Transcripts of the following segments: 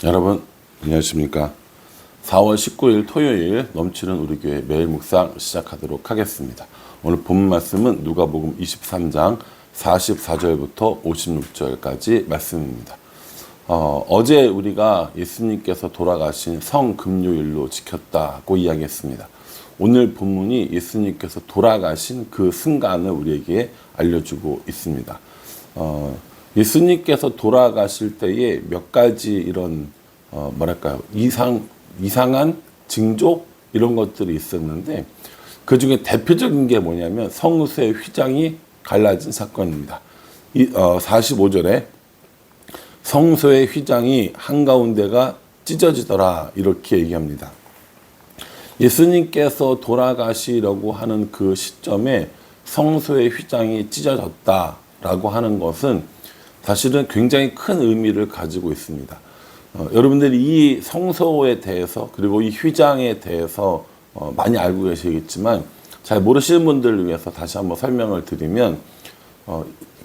여러분 안녕하십니까. 4월 19일 토요일 넘치는 우리 교회 매일 묵상 시작하도록 하겠습니다. 오늘 본 말씀은 누가복음 23장 44절부터 56절까지 말씀입니다. 어제 우리가 예수님께서 돌아가신 성금요일로 지켰다고 이야기했습니다. 오늘 본문이 예수님께서 돌아가신 그 순간을 우리에게 알려주고 있습니다. 예수님께서 돌아가실 때에 몇 가지 이런 이상한 징조 이런 것들이 있었는데, 그 중에 대표적인 게 뭐냐면 성소의 휘장이 갈라진 사건입니다. 45절에 성소의 휘장이 한가운데가 찢어지더라 이렇게 얘기합니다. 예수님께서 돌아가시려고 하는 그 시점에 성소의 휘장이 찢어졌다라고 하는 것은 사실은 굉장히 큰 의미를 가지고 있습니다. 여러분들이 이 성소에 대해서 그리고 이 휘장에 대해서 많이 알고 계시겠지만 잘 모르시는 분들을 위해서 다시 한번 설명을 드리면,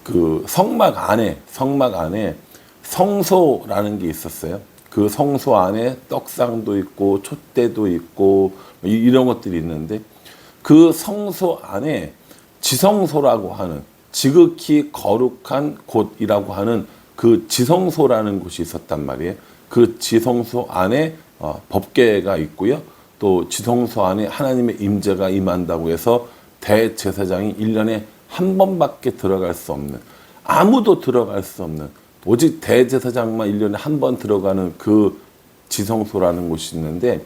그 성막 안에 성소라는 게 있었어요. 그 성소 안에 떡상도 있고 촛대도 있고 이런 것들이 있는데, 그 성소 안에 지성소라고 하는 지극히 거룩한 곳이라고 하는 그 지성소라는 곳이 있었단 말이에요. 그 지성소 안에 법궤가 있고요. 또 지성소 안에 하나님의 임재가 임한다고 해서 대제사장이 1년에 한 번밖에 들어갈 수 없는, 아무도 들어갈 수 없는, 오직 대제사장만 1년에 한 번 들어가는 그 지성소라는 곳이 있는데,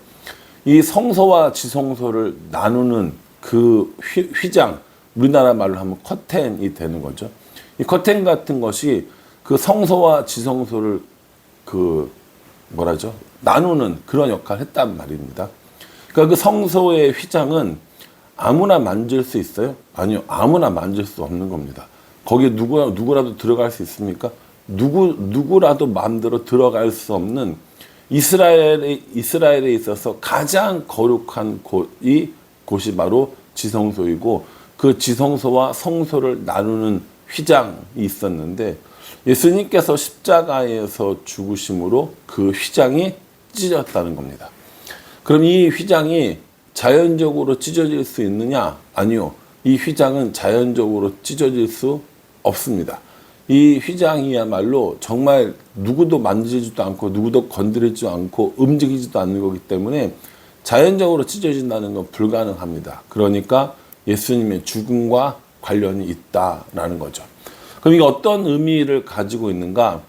이 성소와 지성소를 나누는 그 휘장, 우리나라 말로 하면 커튼이 되는 거죠. 이 커튼 같은 것이 그 성소와 지성소를 나누는 그런 역할을 했단 말입니다. 그러니까 그 성소의 휘장은 아무나 만질 수 있어요? 아니요, 아무나 만질 수 없는 겁니다. 거기에 누구라도 들어갈 수 있습니까? 누구라도 마음대로 들어갈 수 없는, 이스라엘에 있어서 가장 거룩한 곳이 바로 지성소이고, 그 지성소와 성소를 나누는 휘장이 있었는데, 예수님께서 십자가에서 죽으심으로 그 휘장이 찢어졌다는 겁니다. 그럼 이 휘장이 자연적으로 찢어질 수 있느냐? 아니요. 이 휘장은 자연적으로 찢어질 수 없습니다. 이 휘장이야말로 정말 누구도 만지지도 않고 누구도 건드리지도 않고 움직이지도 않는 거기 때문에 자연적으로 찢어진다는 건 불가능합니다. 그러니까 예수님의 죽음과 관련이 있다라는 거죠. 그럼 이게 어떤 의미를 가지고 있는가?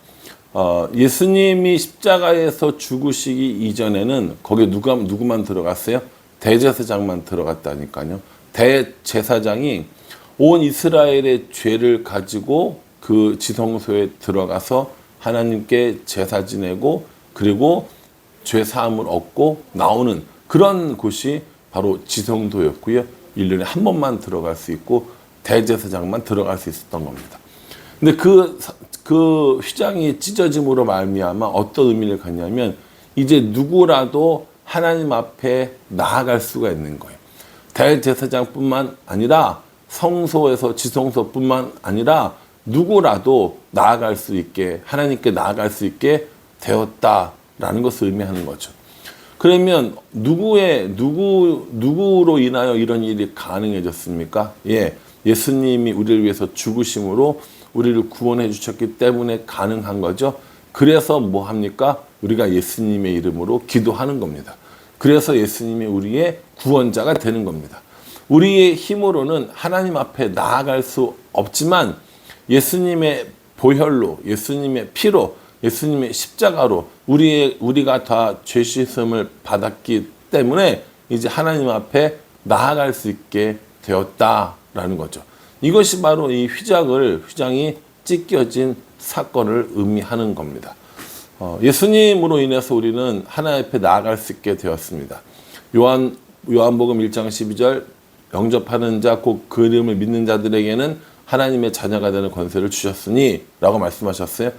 예수님이 십자가에서 죽으시기 이전에는 거기에 누구만 들어갔어요? 대제사장만 들어갔다니까요. 대제사장이 온 이스라엘의 죄를 가지고 그 지성소에 들어가서 하나님께 제사 지내고, 그리고 죄 사함을 얻고 나오는 그런 곳이 바로 지성소였고요. 1년에 한 번만 들어갈 수 있고 대제사장만 들어갈 수 있었던 겁니다. 근데 그 휘장이 찢어짐으로 말미암아 어떤 의미를 갖냐면, 이제 누구라도 하나님 앞에 나아갈 수가 있는 거예요. 대제사장뿐만 아니라 성소에서 지성소뿐만 아니라 누구라도 나아갈 수 있게, 하나님께 나아갈 수 있게 되었다라는 것을 의미하는 거죠. 그러면 누구로 인하여 이런 일이 가능해졌습니까? 예수님이 우리를 위해서 죽으심으로 우리를 구원해 주셨기 때문에 가능한 거죠. 그래서 뭐 합니까? 우리가 예수님의 이름으로 기도하는 겁니다. 그래서 예수님이 우리의 구원자가 되는 겁니다. 우리의 힘으로는 하나님 앞에 나아갈 수 없지만 예수님의 보혈로, 예수님의 피로, 예수님의 십자가로 우리가 다 죄 씻음을 받았기 때문에 이제 하나님 앞에 나아갈 수 있게 되었다라는 거죠. 이것이 바로 이 휘장이 찢겨진 사건을 의미하는 겁니다. 예수님으로 인해서 우리는 하나님 앞에 나아갈 수 있게 되었습니다. 요한복음 1장 12절, 영접하는 자 곧 그 이름을 믿는 자들에게는 하나님의 자녀가 되는 권세를 주셨으니 라고 말씀하셨어요.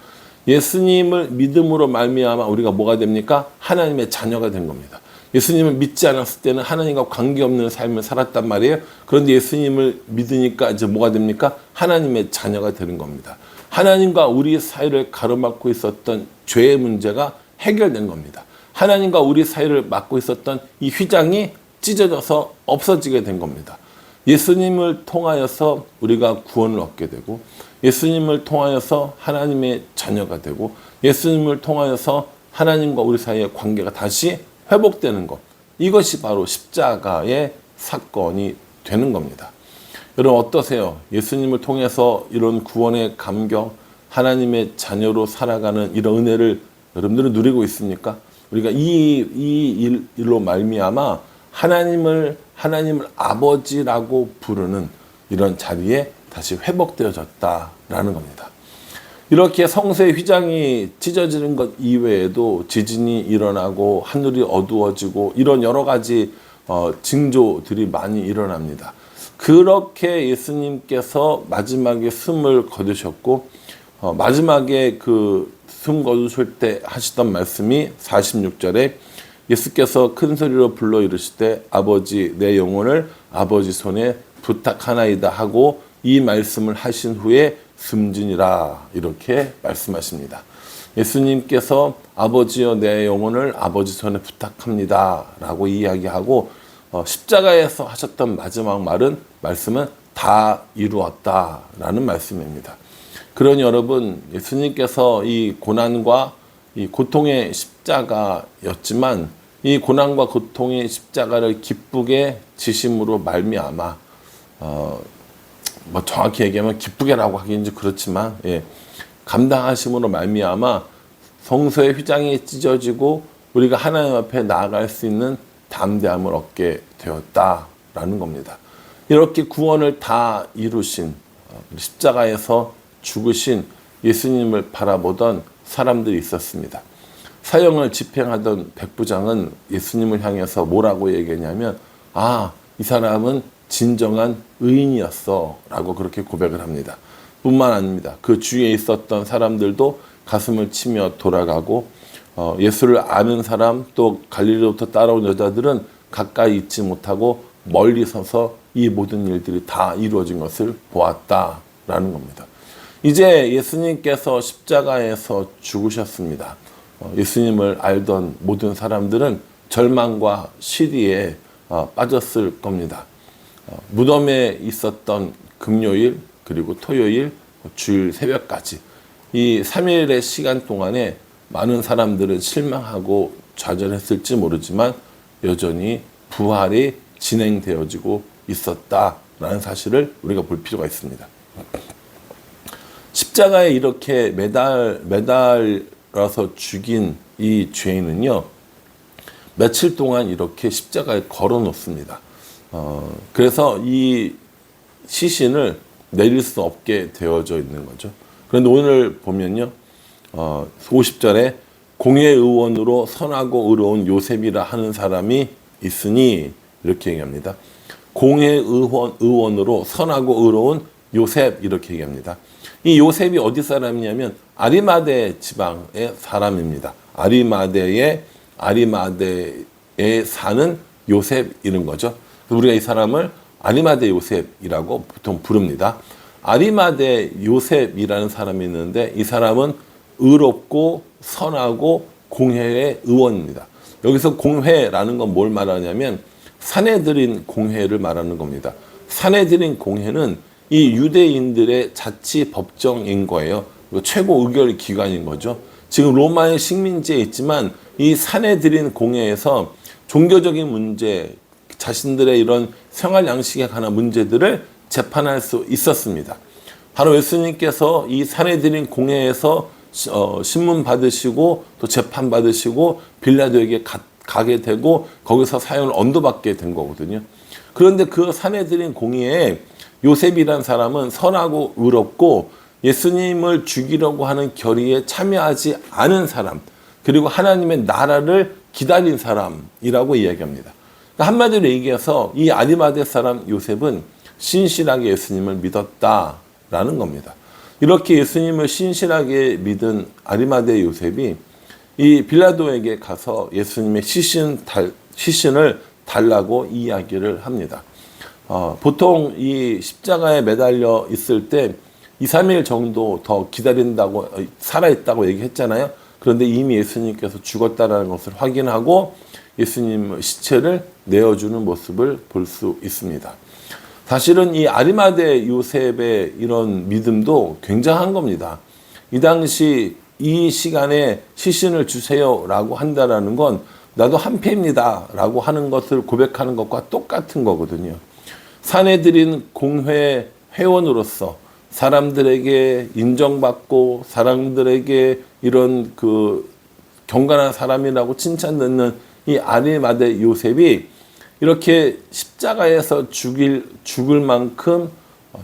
예수님을 믿음으로 말미암아 우리가 뭐가 됩니까? 하나님의 자녀가 된 겁니다. 예수님을 믿지 않았을 때는 하나님과 관계없는 삶을 살았단 말이에요. 그런데 예수님을 믿으니까 이제 뭐가 됩니까? 하나님의 자녀가 되는 겁니다. 하나님과 우리 사이를 가로막고 있었던 죄의 문제가 해결된 겁니다. 하나님과 우리 사이를 막고 있었던 이 휘장이 찢어져서 없어지게 된 겁니다. 예수님을 통하여서 우리가 구원을 얻게 되고, 예수님을 통하여서 하나님의 자녀가 되고, 예수님을 통하여서 하나님과 우리 사이의 관계가 다시 회복되는 것, 이것이 바로 십자가의 사건이 되는 겁니다. 여러분 어떠세요? 예수님을 통해서 이런 구원의 감격, 하나님의 자녀로 살아가는 이런 은혜를 여러분들은 누리고 있습니까? 우리가 이 일로 말미암아 하나님을 아버지라고 부르는 이런 자리에 다시 회복되어졌다라는 겁니다. 이렇게 성소의 휘장이 찢어지는 것 이외에도 지진이 일어나고 하늘이 어두워지고 이런 여러 가지 징조들이 많이 일어납니다. 그렇게 예수님께서 마지막에 숨을 거두셨고 마지막에 그 숨 거두실 때 하시던 말씀이 46절에 예수께서 큰 소리로 불러 이르시되 아버지 내 영혼을 아버지 손에 부탁하나이다 하고 이 말씀을 하신 후에 숨지니라 이렇게 말씀하십니다. 예수님께서 아버지여 내 영혼을 아버지 손에 부탁합니다 라고 이야기하고 십자가에서 하셨던 마지막 말씀은 다 이루었다라는 말씀입니다. 그러니 여러분 예수님께서 이 고난과 이 고통의 십자가였지만 이 고난과 고통의 십자가를 기쁘게 지심으로 말미암아 뭐 정확히 얘기하면 기쁘게라고 하기는 좀 그렇지만 감당하심으로 말미암아 성소의 휘장이 찢어지고 우리가 하나님 앞에 나아갈 수 있는 담대함을 얻게 되었다라는 겁니다. 이렇게 구원을 다 이루신 십자가에서 죽으신 예수님을 바라보던 사람들이 있었습니다. 사형을 집행하던 백부장은 예수님을 향해서 뭐라고 얘기했냐면 이 사람은 진정한 의인이었어 라고 그렇게 고백을 합니다. 뿐만 아닙니다. 그 주위에 있었던 사람들도 가슴을 치며 돌아가고 예수를 아는 사람 또 갈릴리로부터 따라온 여자들은 가까이 있지 못하고 멀리 서서 이 모든 일들이 다 이루어진 것을 보았다라는 겁니다. 이제 예수님께서 십자가에서 죽으셨습니다. 예수님을 알던 모든 사람들은 절망과 시리에 빠졌을 겁니다. 무덤에 있었던 금요일 그리고 토요일 주일 새벽까지 이 3일의 시간 동안에 많은 사람들은 실망하고 좌절했을지 모르지만 여전히 부활이 진행되어지고 있었다라는 사실을 우리가 볼 필요가 있습니다. 십자가에 이렇게 매달려서 죽인 이 죄인은요, 며칠 동안 이렇게 십자가에 걸어 놓습니다. 그래서 이 시신을 내릴 수 없게 되어져 있는 거죠. 그런데 오늘 보면요, 50절에 공회의원으로 선하고 의로운 요셉이라 하는 사람이 있으니 이렇게 얘기합니다. 공회의원으로 선하고 의로운 요셉 이렇게 얘기합니다. 이 요셉이 어디 사람이냐면 아리마대 지방의 사람입니다. 아리마대에 사는 요셉 이런 거죠. 우리가 이 사람을 아리마대 요셉이라고 보통 부릅니다. 아리마대 요셉이라는 사람이 있는데 이 사람은 의롭고 선하고 공회의 의원입니다. 여기서 공회라는 건 뭘 말하냐면 사내들인 공회를 말하는 겁니다. 사내들인 공회는 이 유대인들의 자치 법정인 거예요. 최고 의결 기관인 거죠. 지금 로마의 식민지에 있지만 이 사내들인 공회에서 종교적인 문제, 자신들의 이런 생활 양식에 관한 문제들을 재판할 수 있었습니다. 바로 예수님께서 이 사내들인 공회에서 신문 받으시고 또 재판 받으시고 빌라도에게 가게 되고 거기서 사형을 언도받게 된 거거든요. 그런데 그 사내들인 공회에 요셉이란 사람은 선하고 의롭고 예수님을 죽이려고 하는 결의에 참여하지 않은 사람, 그리고 하나님의 나라를 기다린 사람이라고 이야기합니다. 그러니까 한마디로 얘기해서 이 아리마대 사람 요셉은 신실하게 예수님을 믿었다라는 겁니다. 이렇게 예수님을 신실하게 믿은 아리마대 요셉이 이 빌라도에게 가서 예수님의 시신을 달라고 이야기를 합니다. 보통 이 십자가에 매달려 있을 때 2, 3일 정도 더 기다린다고, 살아있다고 얘기했잖아요. 그런데 이미 예수님께서 죽었다라는 것을 확인하고 예수님 시체를 내어주는 모습을 볼 수 있습니다. 사실은 이 아리마대 요셉의 이런 믿음도 굉장한 겁니다. 이 당시 이 시간에 시신을 주세요라고 한다라는 건 나도 한패입니다라고 하는 것을 고백하는 것과 똑같은 거거든요. 사내들인 공회 회원으로서 사람들에게 인정받고 사람들에게 이런 그 경건한 사람이라고 칭찬받는 이 아리마대 요셉이 이렇게 십자가에서 죽을 만큼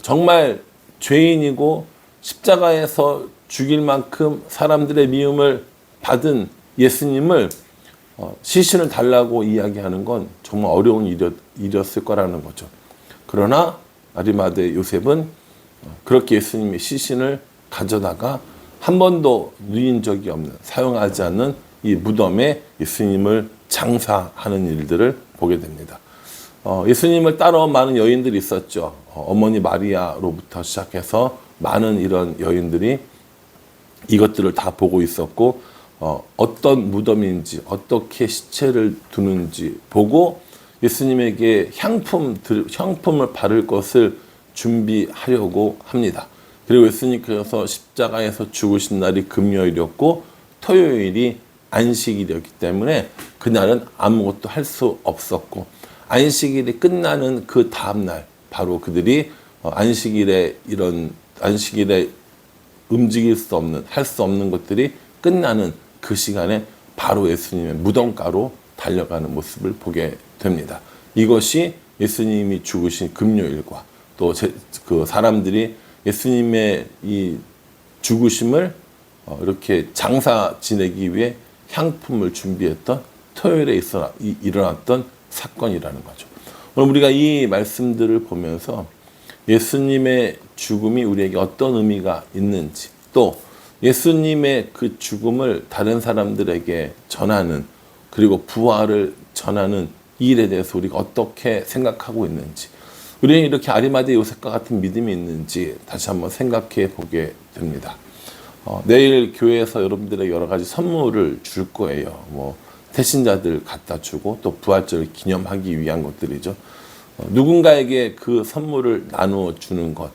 정말 죄인이고 십자가에서 죽일 만큼 사람들의 미움을 받은 예수님을 시신을 달라고 이야기하는 건 정말 어려운 일이었을 거라는 거죠. 그러나 아리마대 요셉은 그렇게 예수님의 시신을 가져다가 한 번도 누인 적이 없는, 사용하지 않는 이 무덤에 예수님을 장사하는 일들을 보게 됩니다. 예수님을 따라온 많은 여인들이 있었죠. 어머니 마리아로부터 시작해서 많은 이런 여인들이 이것들을 다 보고 있었고, 어떤 무덤인지 어떻게 시체를 두는지 보고 예수님에게 향품을 바를 것을 준비하려고 합니다. 그리고 예수님께서 십자가에서 죽으신 날이 금요일이었고 토요일이 안식일이었기 때문에 그날은 아무것도 할 수 없었고, 안식일이 끝나는 그 다음날 바로 그들이 안식일에 움직일 수 없는, 할 수 없는 것들이 끝나는 그 시간에 바로 예수님의 무덤가로 달려가는 모습을 보게 됩니다. 이것이 예수님이 죽으신 금요일과 또 그 사람들이 예수님의 이 죽으심을 이렇게 장사 지내기 위해 향품을 준비했던 토요일에 일어났던 사건이라는 거죠. 오늘 우리가 이 말씀들을 보면서 예수님의 죽음이 우리에게 어떤 의미가 있는지, 또 예수님의 그 죽음을 다른 사람들에게 전하는, 그리고 부활을 전하는 이 일에 대해서 우리가 어떻게 생각하고 있는지, 우리는 이렇게 아리마대 요셉과 같은 믿음이 있는지 다시 한번 생각해 보게 됩니다. 내일 교회에서 여러분들에게 여러 가지 선물을 줄 거예요. 태신자들 갖다 주고 또 부활절을 기념하기 위한 것들이죠. 누군가에게 그 선물을 나누어 주는 것,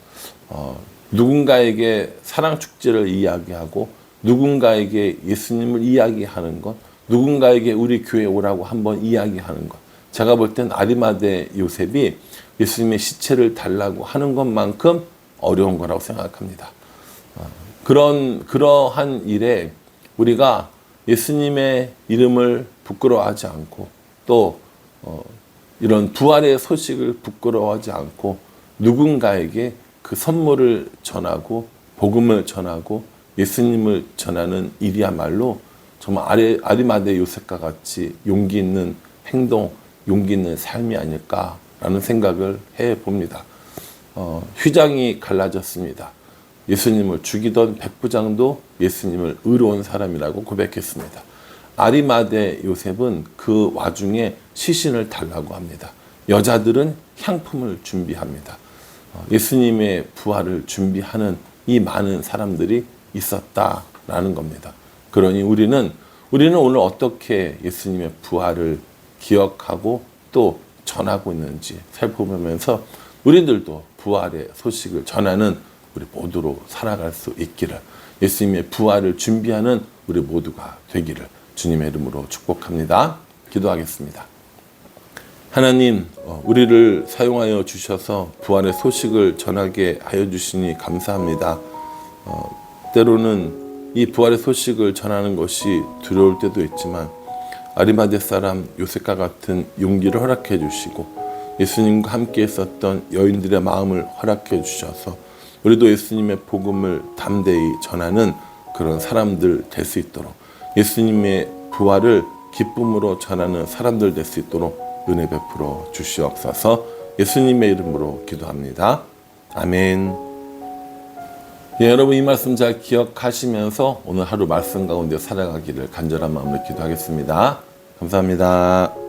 누군가에게 사랑 축제를 이야기하고 누군가에게 예수님을 이야기하는 것, 누군가에게 우리 교회에 오라고 한번 이야기하는 것. 제가 볼 땐 아리마대 요셉이 예수님의 시체를 달라고 하는 것만큼 어려운 거라고 생각합니다. 그러한 일에 우리가 예수님의 이름을 부끄러워하지 않고 또 이런 부활의 소식을 부끄러워하지 않고 누군가에게 그 선물을 전하고 복음을 전하고 예수님을 전하는 일이야말로 정말 아리마대 요셉과 같이 용기 있는 행동, 용기 있는 삶이 아닐까라는 생각을 해봅니다. 휘장이 갈라졌습니다. 예수님을 죽이던 백부장도 예수님을 의로운 사람이라고 고백했습니다. 아리마대 요셉은 그 와중에 시신을 달라고 합니다. 여자들은 향품을 준비합니다. 예수님의 부활을 준비하는 이 많은 사람들이 있었다라는 겁니다. 그러니 우리는 오늘 어떻게 예수님의 부활을 기억하고 또 전하고 있는지 살펴보면서 우리들도 부활의 소식을 전하는 우리 모두로 살아갈 수 있기를, 예수님의 부활을 준비하는 우리 모두가 되기를 주님의 이름으로 축복합니다. 기도하겠습니다. 하나님, 우리를 사용하여 주셔서 부활의 소식을 전하게 하여 주시니 감사합니다. 때로는 이 부활의 소식을 전하는 것이 두려울 때도 있지만 아리마대 사람 요셉과 같은 용기를 허락해 주시고 예수님과 함께 있었던 여인들의 마음을 허락해 주셔서 우리도 예수님의 복음을 담대히 전하는 그런 사람들 될 수 있도록, 예수님의 부활을 기쁨으로 전하는 사람들 될 수 있도록 은혜 베풀어 주시옵소서. 예수님의 이름으로 기도합니다. 아멘. 여러분 이 말씀 잘 기억하시면서 오늘 하루 말씀 가운데 살아가기를 간절한 마음으로 기도하겠습니다. 감사합니다.